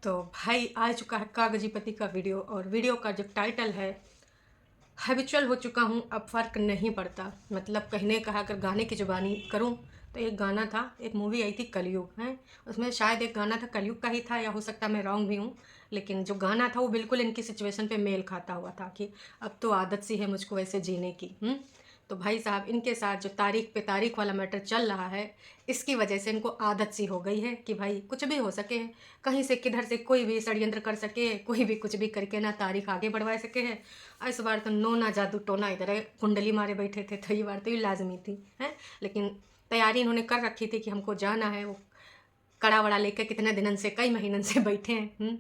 तो भाई आ चुका है कागजी पति का वीडियो, और वीडियो का जो टाइटल है हैबिचुअल हो चुका हूँ, अब फ़र्क नहीं पड़ता। मतलब कहने का अगर गाने की जुबानी करूँ तो एक गाना था, एक मूवी आई थी कलयुग है, उसमें शायद एक गाना था कलयुग का ही था, या हो सकता है मैं रॉन्ग भी हूँ। लेकिन जो गाना था वो बिल्कुल इनकी सिचुएशन पे मेल खाता हुआ था कि अब तो आदत सी है मुझको वैसे जीने की। तो भाई साहब इनके साथ जो तारीख पे तारीख वाला मैटर चल रहा है, इसकी वजह से इनको आदत सी हो गई है कि भाई कुछ भी हो सके, कहीं से किधर से कोई भी षड्यंत्र कर सके, कोई भी कुछ भी करके ना तारीख आगे बढ़वा सके है। इस बार तो नोना जादू टोना इधर है, कुंडली मारे बैठे थे, तो ये बार तो ये लाजमी थी है। लेकिन तैयारी इन्होंने कर रखी थी कि हमको जाना है। वो कड़ा वड़ा लेकर कितने दिनन से, कई महीनन से बैठे हैं।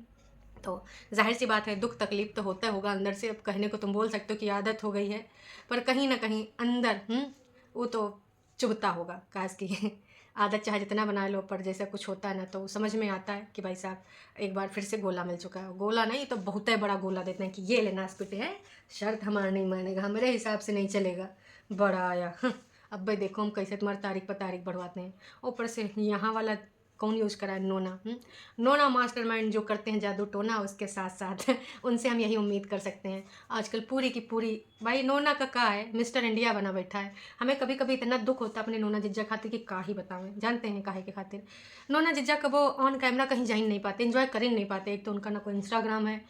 तो जाहिर सी बात है, दुख तकलीफ तो होता होगा अंदर से। अब कहने को तुम बोल सकते हो कि आदत हो गई है, पर कहीं ना कहीं अंदर वो तो चुभता होगा। काश की आदत चाहे जितना बना लो, पर जैसा कुछ होता है ना तो समझ में आता है कि भाई साहब एक बार फिर से गोला मिल चुका है। गोला नहीं तो बहुत ही बड़ा गोला देते हैं कि ये लेना नासपिटे है, शर्त हमारा नहीं मानेगा, हमारे हिसाब से नहीं चलेगा। बड़ा आया अब भाई देखो हम कैसे तुम्हारी तारीख पर तारीख बढ़वाते हैं। ऊपर से यहाँ वाला कौन यूज़ करा है, नोना। नोना मास्टरमाइंड जो करते हैं जादू टोना, उसके साथ साथ उनसे हम यही उम्मीद कर सकते हैं। आजकल पूरी की पूरी भाई नोना का है, मिस्टर इंडिया बना बैठा है। हमें कभी कभी इतना दुख होता है अपने नोना जिज्जा खातिर कि का ही बतावें। जानते हैं काहे के खातिर? नोना जिज्जा का वो ऑन कैमरा कहीं जा ही नहीं पाते, इंजॉय कर ही नहीं पाते। एक तो उनका ना कोई इंस्टाग्राम है,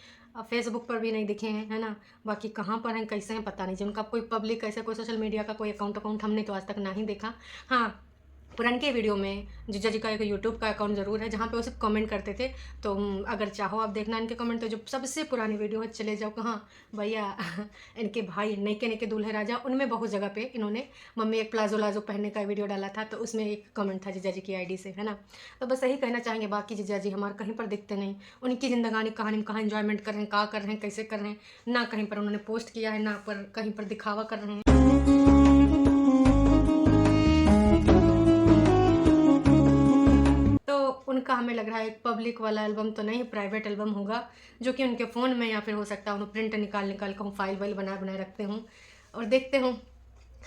फेसबुक पर भी नहीं दिखे हैं, है ना। बाकी कहाँ पर हैं, कैसे हैं, पता नहीं। जो उनका कोई पब्लिक ऐसे कोई सोशल मीडिया का कोई अकाउंट हमने तो आज तक ना ही देखा। हाँ, पुराने वीडियो में जीजा जी का एक यूट्यूब का अकाउंट ज़रूर है, जहाँ पे वो सिर्फ कमेंट करते थे। तो अगर चाहो आप देखना इनके कमेंट, तो जो सबसे पुरानी वीडियो है चले जाओ। कहाँ भैया इनके भाई नैके नैके दूल्हे राजा, उनमें बहुत जगह पे इन्होंने मम्मी एक प्लाजो लाजो पहनने का वीडियो डाला था, तो उसमें एक कमेंट था जीजा जी की आईडी से, है ना। तो बस यही कहना चाहेंगे, बाकी जीजा जी हमारे कहीं पर दिखते नहीं। उनकी जिंदगानी कहानी में कहाँ इंजॉयमेंट कर रहे हैं, कहाँ कर रहे हैं, कैसे कर रहे हैं, ना कहीं पर उन्होंने पोस्ट किया है, ना पर कहीं पर दिखावा कर रहे हैं। तो उनका हमें लग रहा है एक पब्लिक वाला एल्बम तो नहीं, प्राइवेट एल्बम होगा, जो कि उनके फ़ोन में या फिर हो सकता है उन्हें प्रिंट निकाल निकाल कर फाइल वाइल बना बनाए रखते हूँ। और देखते हूँ,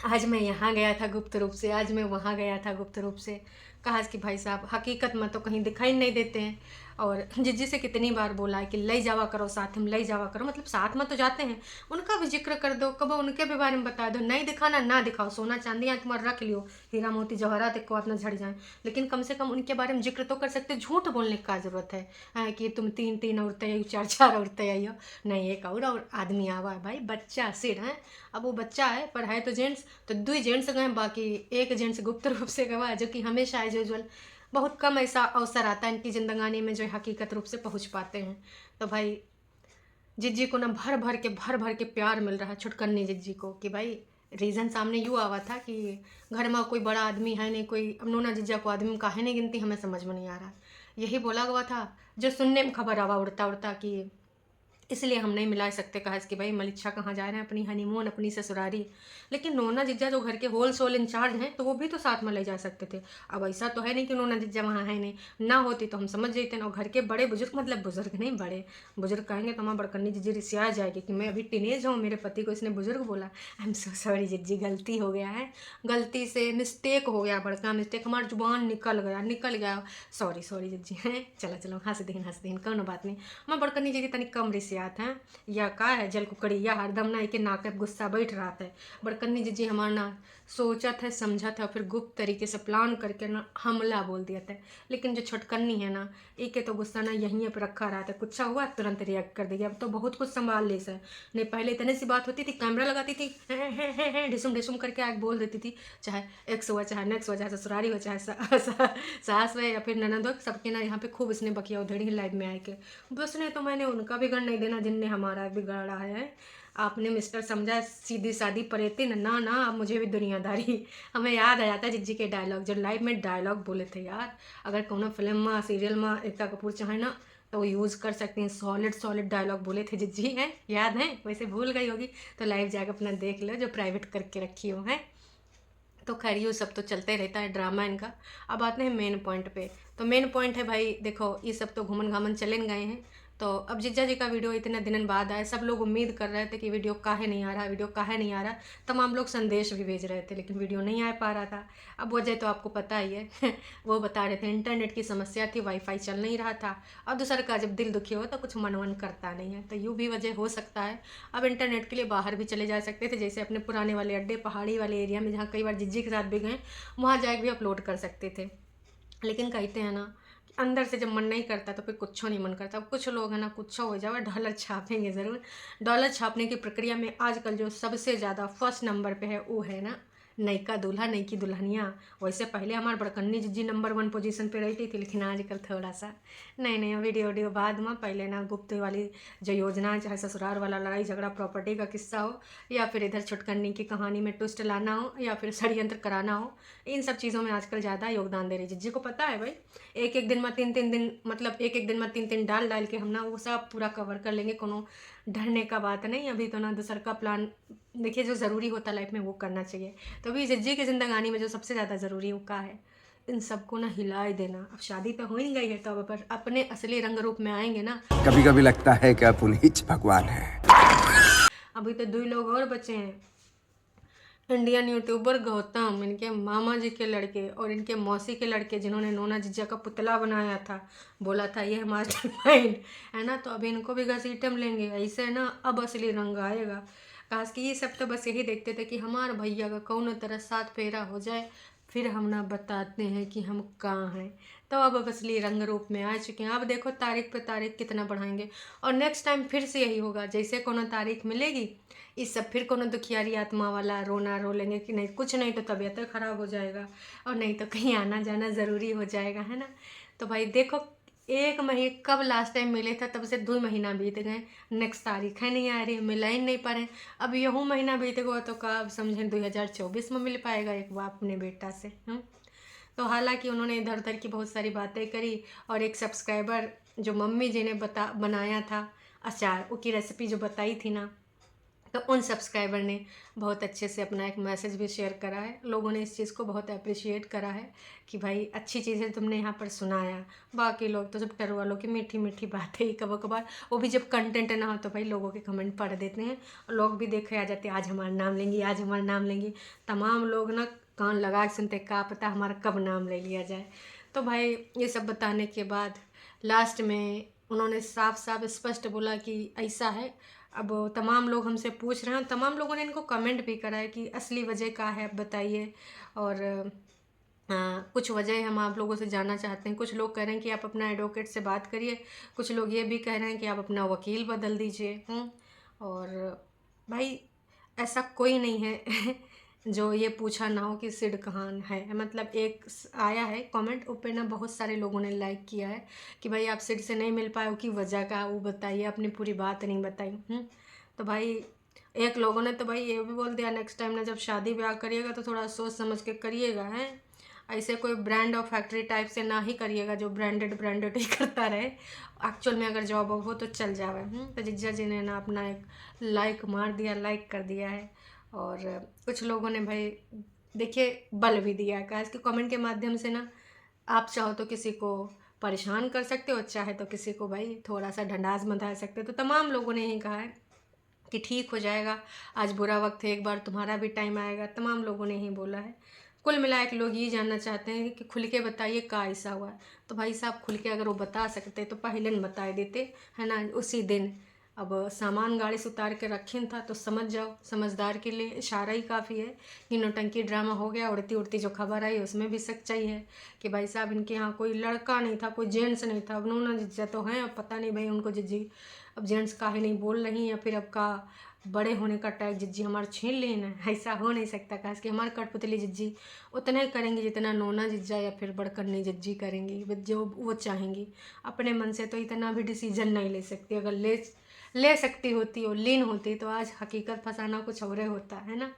आज मैं यहाँ गया था गुप्त रूप से, आज मैं वहाँ गया था गुप्त रूप से। कहा कि भाई साहब हकीकत में तो कहीं दिखाई नहीं देते हैं। और जिज्जी से कितनी बार बोला है कि ले जावा करो साथ में, ले जावा करो, मतलब साथ में तो जाते हैं, उनका भी जिक्र कर दो, कब उनके भी बारे में बता दो। नहीं दिखाना ना दिखाओ, सोना चांदी यहाँ तुम्हारा रख लियो, हीरा मोती जवाहरात को अपना झड़ जाए, लेकिन कम से कम उनके बारे में जिक्र तो कर सकते। झूठ बोलने की क्या ज़रूरत है? कि तुम तीन तीन औरतें आई, चार चार औरतें आई हो, नहीं एक और आदमी आवा है। भाई बच्चा सिर है, अब वो बच्चा है पर है तो जेंट्स, तो दो जेंट्स गए, बाकी एक जेंट्स गुप्त रूप से गवा, जो कि हमेशा एज यूजल बहुत कम ऐसा अवसर आता है इनकी जिंदगानी में जो हकीकत रूप से पहुंच पाते हैं। तो भाई जिज्जी को ना भर भर के प्यार मिल रहा है, छुटकन्नी जिज्जी को, कि भाई रीज़न सामने यूँ आवा था कि घर में कोई बड़ा आदमी है नहीं, कोई। अब नोना जिज्जा को आदमी काहे नहीं गिनती, हमें समझ में नहीं आ रहा। यही बोला हुआ था जो सुनने में खबर आवा उड़ता उड़ता, कि इसलिए हम नहीं मिला सकते। कहा कि भाई मलिच्छा कहाँ जा रहे हैं, अपनी हनीमून, अपनी ससुरारी। लेकिन नोना जिज्जा जो घर के होल सोल इंचार्ज हैं, तो वो भी तो साथ में ले जा सकते थे। अब ऐसा तो है नहीं कि नोना जिज्जा वहाँ है नहीं, ना होती तो हम समझ जाते ना। घर के बड़े बुजुर्ग, मतलब बुजुर्ग नहीं, बड़े बुजुर्ग कहेंगे तो हमारा बड़कन्नी जिज्जी रिसिया जाएगी कि मैं अभी टीनेज हूँ, मेरे पति को इसने बुजुर्ग बोला। आई एम सो सॉरी जिज्जी, गलती हो गया है, गलती से मिस्टेक हो गया, बड़का मिस्टेक, हमारा जुबान निकल गया। सॉरी सॉरी जिज्जी हैं, चलो चलो हंस दीन कौन बात नहीं। हमारा बड़कन्नी जिज्जी तनिक कम रिसियात हैं, या का है जल कुकड़ी, या हरदम ना के नाक गुस्सा बैठ रहा था। बड़कन्नी जिज्जी हमारा ना सोचा था, समझा था, फिर गुप्त तरीके से प्लान करके ना हमला बोल दिया था। लेकिन जो छोटकन्नी है ना, एक तो गुस्सा ना यहीं पर रखा रहा था, कुछ हुआ तुरंत रिएक्ट कर देगी। अब तो बहुत कुछ संभाल ले सर, नहीं पहले इतने सी बात होती थी, कैमरा लगाती थी, है ढिसुम ढिसुम करके आग बोल देती थी। चाहे एक्स हुआ, चाहे नेक्स्ट हुआ, चाहे ससुरारी हो, चाहे सास हुआ, या फिर ननद हो, सबके ना यहाँ पे खूब इसने बकिया उधेड़ी लाइव में आए के। बस ने तो मैंने उनका बिगड़ नहीं देना जिनने हमारा बिगाड़ा है। आपने मिस्टर समझा सीधी सादी परेती ना ना, अब मुझे भी दुनियादारी। हमें याद आ जाता है जिज्जी के डायलॉग, जो लाइव में डायलॉग बोले थे यार। अगर कोनो फिल्म में, सीरियल में एकता कपूर चाहे ना तो वो यूज़ कर सकते हैं। सॉलिड डायलॉग बोले थे जिज्जी, हैं याद है? वैसे भूल गई होगी तो लाइव जाकर अपना देख लो, जो प्राइवेट करके रखी हो है। तो खैर ये सब तो चलते रहता है ड्रामा इनका। अब आते हैं मेन पॉइंट पे। तो मेन पॉइंट है भाई, देखो ये सब तो घूमन घामन चले गए हैं। तो अब जीजा जी का वीडियो इतने दिन बाद आए, सब लोग उम्मीद कर रहे थे कि वीडियो काहे नहीं आ रहा, वीडियो काहे नहीं आ रहा। तमाम लोग संदेश भी भेज रहे थे लेकिन वीडियो नहीं आ पा रहा था। अब वजह तो आपको पता ही है वो बता रहे थे इंटरनेट की समस्या थी, वाईफाई चल नहीं रहा था। और दूसरा का जब दिल दुखी हो तो कुछ मन वन करता नहीं है, तो यूँ भी वजह हो सकता है। अब इंटरनेट के लिए बाहर भी चले जा सकते थे, जैसे अपने पुराने वाले अड्डे पहाड़ी वाले एरिया में जहाँ कई बार जिज्जी के साथ भी गए, वहाँ जाके भी अपलोड कर सकते थे। लेकिन कहते हैं ना कि अंदर से जब मन नहीं करता तो फिर कुछ नहीं मन करता। अब कुछ लोग हैं ना, कुछ हो जाए डॉलर छापेंगे ज़रूर। डॉलर छापने की प्रक्रिया में आजकल जो सबसे ज़्यादा फर्स्ट नंबर पे है वो है ना नयका दूल्हा नयकी दुल्हनिया। वैसे पहले हमारे बड़कन्नी जीजी नंबर 1 पोजीशन पे रहती थी, लेकिन आजकल थोड़ा सा नए नए वीडियो बाद में। पहले ना गुप्त वाली जो योजना, चाहे ससुराल वाला लड़ाई झगड़ा प्रॉपर्टी का किस्सा हो, या फिर इधर छुटकन्नी की कहानी में ट्विस्ट लाना हो, या फिर षड्यंत्र कराना हो, इन सब चीज़ों में आजकल ज़्यादा योगदान दे रही जीजी को पता है भाई। एक एक दिन में 3-3 दिन, मतलब एक एक दिन में 3-3 डाल के हम ना वो सब पूरा कवर कर लेंगे। कोनो डरने का बात नहीं। अभी तो ना दूसर का प्लान देखिए, जो ज़रूरी होता लाइफ में वो करना चाहिए। तो अभी जिज्जी की ज़िंदगानी में जो सबसे ज़्यादा ज़रूरी है वो क्या है, इन सबको ना हिला देना। अब शादी तो हो ही गई है, तो अब पर अपने असली रंग रूप में आएंगे ना। कभी कभी लगता है कि आप उन्हीं भगवान है। अभी तो 2 लोग और बचे हैं, इंडियन यूट्यूबर गौतम, इनके मामा जी के लड़के और इनके मौसी के लड़के, जिन्होंने नोना जीजा का पुतला बनाया था, बोला था ये मास्टरमाइंड है ना। तो अभी इनको भी घसीटम लेंगे ऐसे ना, अब असली रंग आएगा। खास कि ये सब तो बस यही देखते थे कि हमारे भैया का कौन तरह 7 फेरा हो जाए, फिर हम ना बताते हैं कि हम कहाँ हैं। तो अब असली रंग रूप में आ चुके हैं। अब देखो तारीख पे तारीख कितना बढ़ाएंगे, और नेक्स्ट टाइम फिर से यही होगा। जैसे कोनो तारीख मिलेगी, इस सब फिर कोनो दुखियारी आत्मा वाला रोना रो लेंगे कि नहीं कुछ नहीं तो तबीयत ख़राब हो जाएगा, और नहीं तो कहीं आना जाना ज़रूरी हो जाएगा, है ना। तो भाई देखो, 1 महीने कब लास्ट टाइम मिले था, तब से 2 महीना बीत गए, नेक्स्ट तारीख है नहीं आ रही, मिला ही नहीं पा रहे। अब यहूँ महीना बीत गया तो कब समझें 2024 में मिल पाएगा एक बाप अपने बेटा से। तो हालांकि उन्होंने इधर उधर की बहुत सारी बातें करी, और एक सब्सक्राइबर जो मम्मी जी ने बनाया था अचार, उसकी रेसिपी जो बताई थी ना, तो उन सब्सक्राइबर ने बहुत अच्छे से अपना एक मैसेज भी शेयर करा है। लोगों ने इस चीज़ को बहुत अप्रिशिएट करा है कि भाई अच्छी चीज़ें तुमने यहाँ पर सुनाया। बाकी लोग तो जब टरू वालों की मीठी मीठी बातें ही कभी कभार, वो भी जब कंटेंट ना हो तो भाई लोगों के कमेंट पढ़ देते हैं, और लोग भी देखे आ जाते हैं आज हमारा नाम लेंगी, आज हमारा नाम लेंगी। तमाम लोग ना कान लगा के सुनते, क्या पता हमारा कब नाम ले लिया जाए। तो भाई ये सब बताने के बाद लास्ट में उन्होंने साफ साफ स्पष्ट बोला कि ऐसा है। अब तमाम लोग हमसे पूछ रहे हैं, तमाम लोगों ने इनको कमेंट भी करा है कि असली वजह क्या है आप बताइए। और कुछ वजह हम आप लोगों से जानना चाहते हैं। कुछ लोग कह रहे हैं कि आप अपना एडवोकेट से बात करिए, कुछ लोग ये भी कह रहे हैं कि आप अपना वकील बदल दीजिए। और भाई ऐसा कोई नहीं है जो ये पूछा ना हो कि सिड कहाँ है। मतलब एक आया है कमेंट, उस पर ना बहुत सारे लोगों ने लाइक किया है कि भाई आप सिड से नहीं मिल पाए हो, कि वजह का वो बताइए, अपनी पूरी बात नहीं बताई। तो भाई एक लोगों ने तो भाई ये भी बोल दिया, नेक्स्ट टाइम ना जब शादी ब्याह करिएगा तो थोड़ा सोच समझ के करिएगा, है ऐसे कोई ब्रांड और फैक्ट्री टाइप से ना ही करिएगा जो ब्रांडेड ही करता रहे। एक्चुअल में अगर जॉब हो तो चल जावे। तो जिज्जा जी ने ना अपना एक लाइक मार दिया, लाइक कर दिया है। और कुछ लोगों ने भाई देखिए बल भी दिया है, कहा कि कमेंट के माध्यम से ना आप चाहो तो किसी को परेशान कर सकते हो, चाहे तो किसी को भाई थोड़ा सा ढंढास बंधा सकते हो। तो तमाम लोगों ने यही कहा है कि ठीक हो जाएगा, आज बुरा वक्त है, एक बार तुम्हारा भी टाइम आएगा। तमाम लोगों ने ही बोला है। कुल मिला के लोग ये जानना चाहते हैं कि खुल के बताइए क्या ऐसा हुआ है। तो भाई साहब खुल के अगर वो बता सकते तो पहले न बता देते, है ना, उसी दिन। अब सामान गाड़ी से उतार के रखीन था तो समझ जाओ, समझदार के लिए इशारा ही काफ़ी है कि नौटंकी ड्रामा हो गया। उड़ती उड़ती जो खबर आई उसमें भी सच्चाई है कि भाई साहब इनके यहाँ कोई लड़का नहीं था, कोई जेंट्स नहीं था। अब उन्होंने जिज्जा तो हैं, अब पता नहीं भाई उनको जिज्जी अब जेंट्स काहे नहीं बोल रही, या फिर अब का बड़े होने का टैग जिज्जी हमारा छीन लेना। ऐसा हो नहीं सकता, खास कि हमारे कठपुतली जिज्जी उतना ही करेंगी जितना नोना जिज्जा या फिर बड़कन्नी जिज्जी करेंगी, जो वो चाहेंगी। अपने मन से तो इतना भी डिसीजन नहीं ले सकती। अगर ले सकती होती और लीन होती तो आज हकीकत फंसाना कुछ और होता, है ना।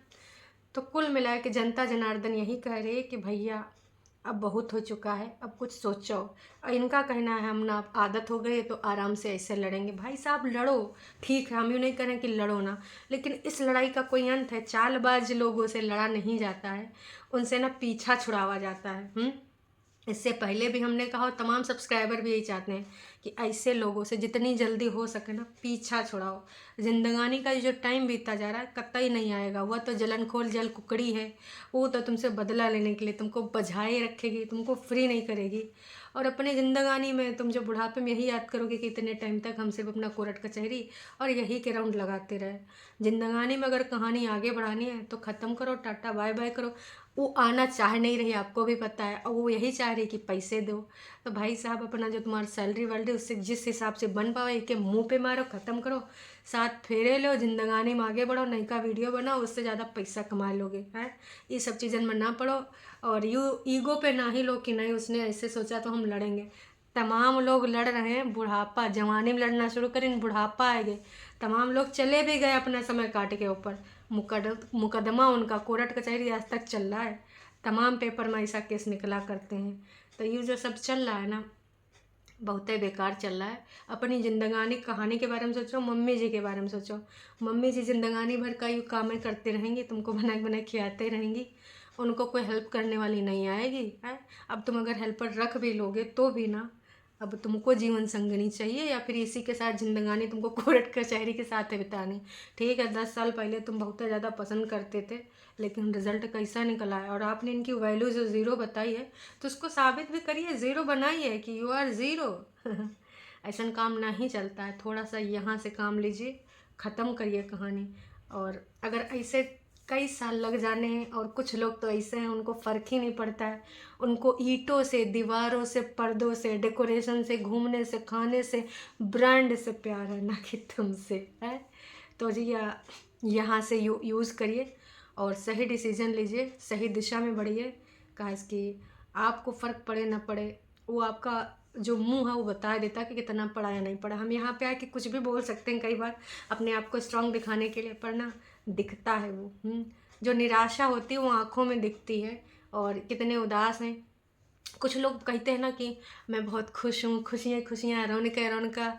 तो कुल मिला के जनता जनार्दन यही कह रही है कि भैया अब बहुत हो चुका है, अब कुछ सोचो। और इनका कहना है हम ना आदत हो गई तो आराम से ऐसे लड़ेंगे। भाई साहब लड़ो, ठीक है, हम यूँ नहीं करें कि लड़ो ना, लेकिन इस लड़ाई का कोई अंत है। चालबाज लोगों से लड़ा नहीं जाता है, उनसे ना पीछा छुड़ावा जाता है। इससे पहले भी हमने कहा और तमाम सब्सक्राइबर भी यही चाहते हैं कि ऐसे लोगों से जितनी जल्दी हो सके ना पीछा छुड़ाओ। जिंदगानी का जो टाइम बीतता जा रहा है कतई नहीं आएगा। वह तो जलनखोर जल कुकड़ी है, वो तो तुमसे बदला लेने के लिए तुमको बझाए रखेगी, तुमको फ्री नहीं करेगी। और अपने ज़िंदगानी में तुम जो बुढ़ापे में यही याद करोगे कि इतने टाइम तक हम सिर्फ अपना कोर्ट कचहरी और यही के राउंड लगाते रहे। जिंदगानी में अगर कहानी आगे बढ़ानी है तो ख़त्म करो, टाटा बाय बाय करो। वो आना चाह नहीं रही, आपको भी पता है, और वो यही चाह रही कि पैसे दो। तो भाई साहब अपना जो तुम्हारा सैलरी वैलरी उससे जिस हिसाब से बन पाए के मुंह पे मारो, ख़त्म करो, 7 फेरे लो, जिंदगानी में आगे बढ़ो, नई का वीडियो बनाओ, उससे ज़्यादा पैसा कमा लोगे। है ये सब चीज़न में ना पड़ो और ईगो पे ना ही लो कि नहीं उसने ऐसे सोचा तो हम लड़ेंगे। तमाम लोग लड़ रहे हैं, बुढ़ापा जवानी में लड़ना शुरू करें, बुढ़ापा आएंगे। तमाम लोग चले भी गए अपना समय काट के ऊपर। मुकदमा उनका कोर्ट कचहरी आज तक चल रहा है, तमाम पेपर में ऐसा केस निकला करते हैं। तो ये जो सब चल रहा है ना बहुत ही बेकार चल रहा है। अपनी जिंदगानी कहानी के बारे में सोचो, मम्मी जी के बारे में सोचो। मम्मी जी जिंदगानी भर का यूँ कामें करते रहेंगी, तुमको बनाए बनाए खिलाते रहेंगी, उनको कोई हेल्प करने वाली नहीं आएगी। है अब तुम अगर हेल्पर रख भी लोगे तो भी ना, अब तुमको जीवन संगनी चाहिए या फिर इसी के साथ जिंदगानी तुमको कोर्ट कचहरी के साथ है बितानी। ठीक है 10 साल पहले तुम बहुत ज़्यादा पसंद करते थे, लेकिन रिजल्ट कैसा निकला है और आपने इनकी वैल्यू जो ज़ीरो बताई है तो उसको साबित भी करिए, ज़ीरो बनाइए कि यू आर ज़ीरो। ऐसा काम नहीं चलता है। थोड़ा सा यहाँ से काम लीजिए, ख़त्म करिए कहानी। और अगर ऐसे कई साल लग जाने हैं, और कुछ लोग तो ऐसे हैं उनको फ़र्क ही नहीं पड़ता है, उनको ईंटों से, दीवारों से, पर्दों से, डेकोरेशन से, घूमने से, खाने से, ब्रांड से प्यार है, ना कि तुमसे। है तो जी यहाँ से यूज़ करिए और सही डिसीजन लीजिए, सही दिशा में बढ़िए। काश कि आपको फ़र्क पड़े ना पड़े, वो आपका जो मुंह है वो बता देता कि कितना पढ़ा या नहीं पढ़ा। हम यहाँ पे आके कुछ भी बोल सकते हैं कई बार अपने आप को स्ट्रांग दिखाने के लिए, पर ना दिखता है वो जो निराशा होती है वो आँखों में दिखती है। और कितने उदास हैं कुछ लोग, कहते हैं ना कि मैं बहुत खुश हूँ, खुशियाँ खुशियाँ, रौनक रौनका।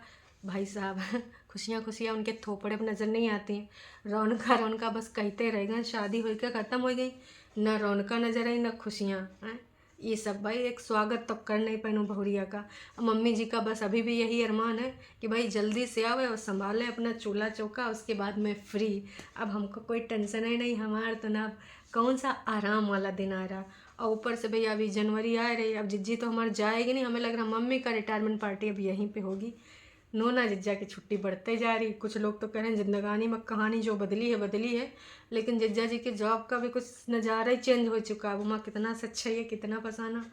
भाई साहब खुशियाँ खुशियाँ उनके थोपड़े पर नज़र नहीं आती हैं। रौनका रौनका बस कहते रह गए, शादी हो के ख़त्म हो गई, न रौनका नजर आई न खुशियाँ। हैं ये सब भाई एक स्वागत तो कर नहीं पाऊँ बहुरिया का। मम्मी जी का बस अभी भी यही अरमान है कि भाई जल्दी से आवे और संभाले अपना चूल्हा चौका, उसके बाद मैं फ्री। अब हमको कोई टेंशन ही नहीं, हमारा तो ना कौन सा आराम वाला दिन आ रहा। और ऊपर से भैया अभी जनवरी आ रही, अब जिज्जी तो हमारी जाएगी नहीं, हमें लग रहा मम्मी का रिटायरमेंट पार्टी अब यहीं पे होगी। नोना जिज्जा की छुट्टी बढ़ते जा रही। कुछ लोग तो कह रहे हैं जिंदगानी में कहानी जो बदली है, लेकिन जिज्जा जी के जॉब का भी कुछ नज़ारा ही चेंज हो चुका है। वहाँ कितना सच्चाई है, कितना फसाना,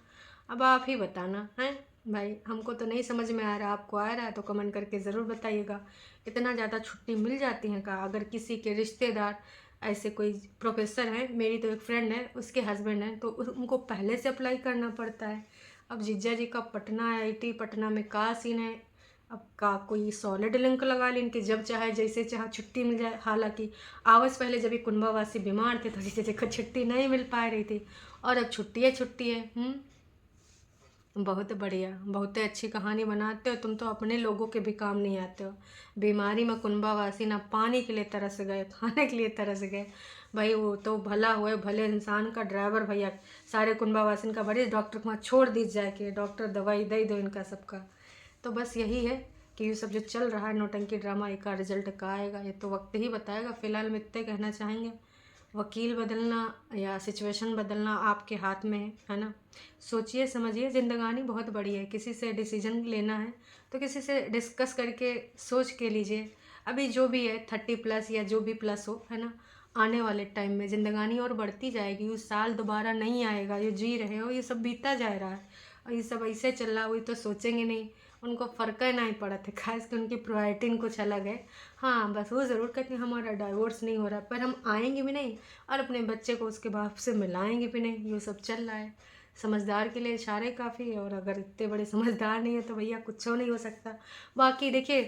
अब आप ही बताना है भाई। हमको तो नहीं समझ में आ रहा, आपको आ रहा है तो कमेंट करके ज़रूर बताइएगा। इतना ज़्यादा छुट्टी मिल जाती है का? अगर किसी के रिश्तेदार ऐसे कोई प्रोफेसर हैं, मेरी तो एक फ्रेंड है उसके हस्बैंड हैं, तो उनको पहले से अप्लाई करना पड़ता है। अब जिज्जा जी का पटना IIT पटना में का सीन है, अब का कोई सॉलिड लिंक लगा लें कि जब चाहे जैसे चाहे छुट्टी मिल जाए। हालांकि आवास पहले जब ये कुंभावासी बीमार थे तो जैसे देखो छुट्टी नहीं मिल पा रही थी, और अब छुट्टी है। बहुत बढ़िया, बहुत अच्छी कहानी बनाते हो तुम तो, अपने लोगों के भी काम नहीं आते हो। बीमारी में कुंभावासी ना पानी के लिए तरस गए, खाने के लिए तरस गए। भाई वो तो भला हुए, भले इंसान का ड्राइवर भैया सारे कुंभावासिन का बड़े डॉक्टर को वहाँ छोड़ दी जाए कि डॉक्टर दवाई दे दो इनका सबका। तो बस यही है कि ये सब जो चल रहा है नौटंकी ड्रामा, एक का रिजल्ट का आएगा ये तो वक्त ही बताएगा। फिलहाल में इतने कहना चाहेंगे, वकील बदलना या सिचुएशन बदलना आपके हाथ में है ना। सोचिए समझिए, ज़िंदगानी बहुत बड़ी है, किसी से डिसीजन लेना है तो किसी से डिस्कस करके सोच के लीजिए। अभी जो भी है 30+ या जो भी प्लस हो है ना, आने वाले टाइम में ज़िंदगानी और बढ़ती जाएगी। ये साल दोबारा नहीं आएगा, ये जी रहे हो ये सब बीता जा रहा है और ये सब ऐसे चल रहा, वही तो सोचेंगे नहीं, उनको फ़र्क ही नहीं पड़ा था। खास कर उनकी प्रायोरिटी कुछ अलग है। हाँ बस वो ज़रूर कहते हैं हमारा डाइवोर्स नहीं हो रहा, पर हम आएंगे भी नहीं और अपने बच्चे को उसके बाप से मिलाएंगे भी नहीं। ये सब चल रहा है। समझदार के लिए इशारे काफ़ी है, और अगर इतने बड़े समझदार नहीं है तो भैया कुछ नहीं हो सकता। बाकी देखिए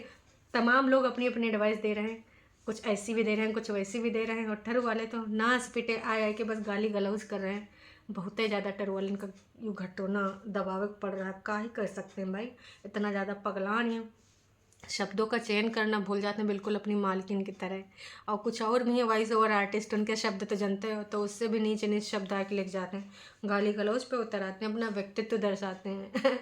तमाम लोग अपनी अपनी एडवाइस दे रहे हैं, कुछ ऐसी भी दे रहे हैं, कुछ वैसी भी दे रहे हैं, और ठरू वाले तो नाच पिटे आए के बस गाली गलौज कर रहे हैं। बहुत ही ज़्यादा टरवल इनका यूँ घटोना दबाव पड़ रहा है, का ही कर सकते हैं भाई, इतना ज़्यादा पगला नहीं है। शब्दों का चयन करना भूल जाते हैं बिल्कुल अपनी मालकिन की तरह। और कुछ और भी है वॉइस ओवर आर्टिस्ट, उनके शब्द तो जानते हो, तो उससे भी नीचे नीचे शब्द आके लिख जाते हैं, गाली गलौज पे उतर आते हैं, अपना व्यक्तित्व दर्शाते हैं।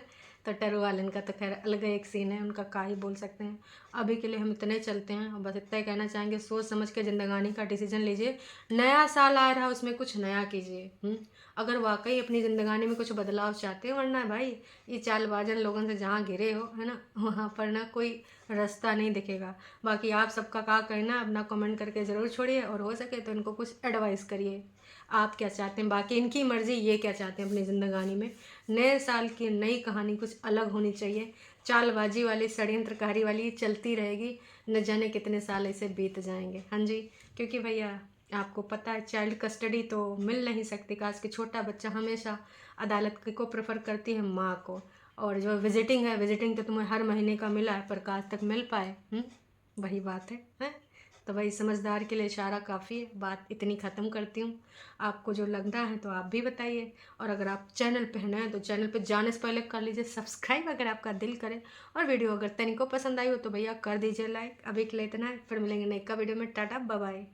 तो टरू वालन का तो खैर अलग एक सीन है, उनका का ही बोल सकते हैं। अभी के लिए हम इतने चलते हैं और बस इतना ही कहना चाहेंगे, सोच समझ के ज़िंदगानी का डिसीजन लीजिए। नया साल आ रहा है, उसमें कुछ नया कीजिए। अगर वाकई अपनी ज़िंदगानी में कुछ बदलाव चाहते हैं, वरना भाई ये चालबाजन लोगों से जहाँ गिरे हो है ना, वहाँ पर ना कोई रास्ता नहीं दिखेगा। बाकी आप सबका क्या कहना अपना कमेंट करके ज़रूर छोड़िए, और हो सके तो इनको कुछ एडवाइस करिए, आप क्या चाहते हैं, बाकी इनकी मर्ज़ी, ये क्या चाहते हैं अपनी ज़िंदगानी में। नए साल की नई कहानी कुछ अलग होनी चाहिए, चालबाजी वाली षड्यंत्रकारी वाली चलती रहेगी, न जाने कितने साल ऐसे बीत जाएंगे। हाँ जी, क्योंकि भैया आपको पता है चाइल्ड कस्टडी तो मिल नहीं सकती, खास कि छोटा बच्चा हमेशा अदालत को प्रेफर करती है माँ को। और जो विजिटिंग है, विजिटिंग तो तुम्हें हर महीने का मिला है, पर कहाँ तक मिल पाए, वही बात है? तो भाई समझदार के लिए इशारा काफ़ी है, बात इतनी ख़त्म करती हूँ। आपको जो लगना है तो आप भी बताइए, और अगर आप चैनल पे हैं तो चैनल पे जाने से पहले कर लीजिए सब्सक्राइब अगर आपका दिल करे, और वीडियो अगर तनिको पसंद आई हो तो भैया कर दीजिए लाइक। अभी के लिए इतना है, फिर मिलेंगे नई का वीडियो में। Tata bye bye.